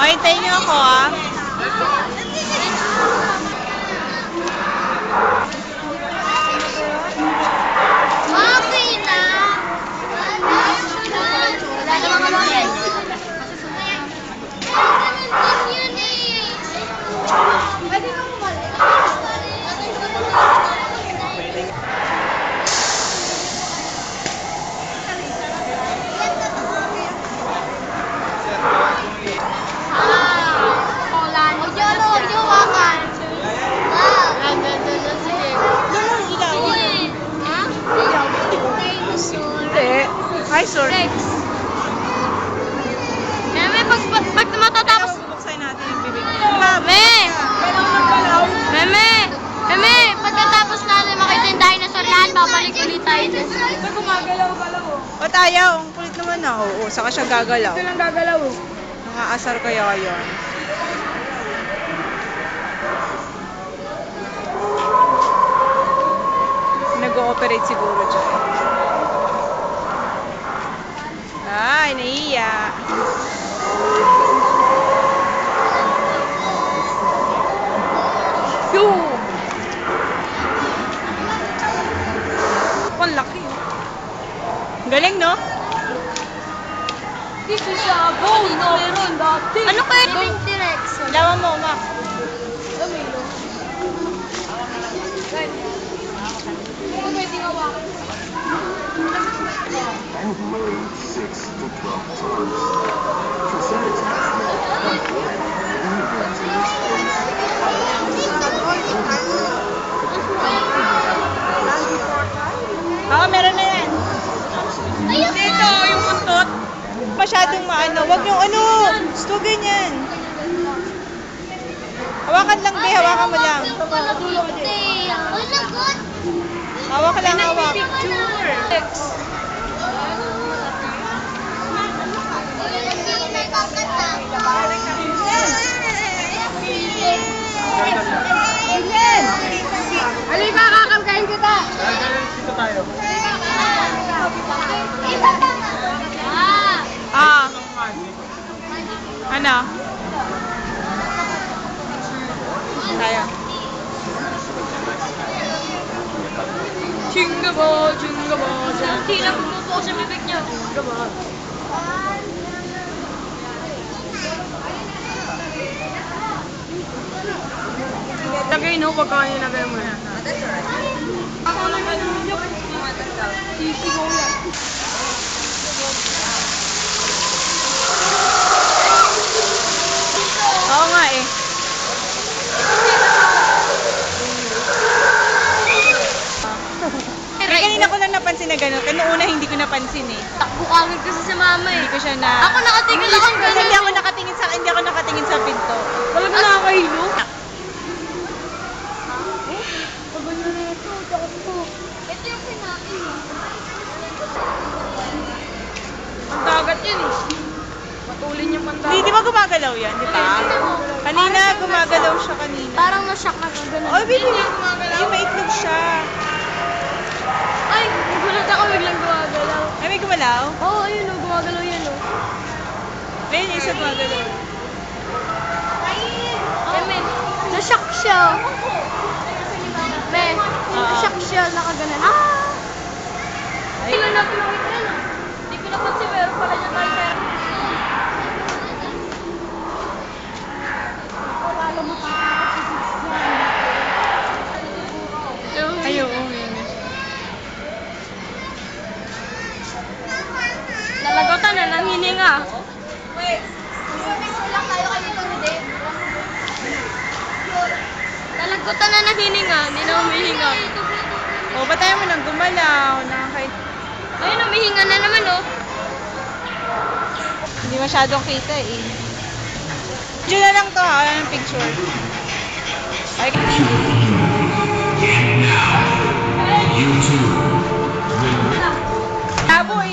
O, hintayin niyo ako, ah. Okay na. Wala namang kamay. Ganun din yun eh. Pwede mo kumalik. Hi, sorry. Rex. Meme, pag matatapos... Buksan natin yung bibig. Meme, pagkatapos natin makita yung dinosaur lahat, babalik ulit tayo dyan. Gumagalaw pala mo. Ba't ayaw? Ang kulit naman na. Oo, saka siya gagalaw. Ito lang gagalaw. Nakaasar kaya yun. Nag-ooperate siguro dyan. Ay, naiiya. Ang laki. Galing, no? This is a bone na meron dati. Ano kaya yung T-Rex? Lawan mo, Mac. Damilo. Ano pwede hawakan? and weighed 6 to 12 tons. Prosthetics movement and movement in its Oo, meron na yan. Dito, yung buntot. Masyadong maano. Wag yung ano. Gusto ganyan. Hawakan lang, be. Hawakan mo lang. Uy, lagot! Hawak lang, hawak. Halika, kakamkain kita. Ah. Ano? Tayo. Chingaba, chingaba. Tila, pumupo sa bibig niya. Lagay no, pagkain lagay mo na. Ako naman yung sisigaw yan. Oo nga eh. Kanina ko lang napansin na gano'n. Kanina una hindi ko napansin eh. Takbo kagad kasi sa mama eh. Hindi ko siya na... Ako nakatigil ako Kasi hindi ako nakatingin sa pinto. Talaga nakakahilo? Ito yung pinain eh. Ang dagat yun eh. Matulin yung pandagat. Hindi, di ba gumagalaw yan, di ba? Kanina, gumagalaw siya kanina. Parang na-shock na to. Ganun. Oh, baby, yung maitlog siya. Ay, nagulat ako biglang gumagalaw. Ay, may gumalaw? Oo, oh, ayun o. Gumagalaw yan o. Ayun, yung isa gumagalaw. Men, na-shock siya. Men, na-shock siya. Nakaganan. Ah! Ay, Hindi na pinakita yan o. Hindi ko napansin. Meron pala niya tayo tayo. ay, oo, yun. Nalagotan na ng hininga. Nalagotan na ng hininga. Hindi na humihinga. O, ba't tayo mo nang gumalaw? Nakakait... Ayun, humihinga na naman o. Hindi masyadong kita eh. Diyo na lang to ha, wala ng picture. Ay, Taboy.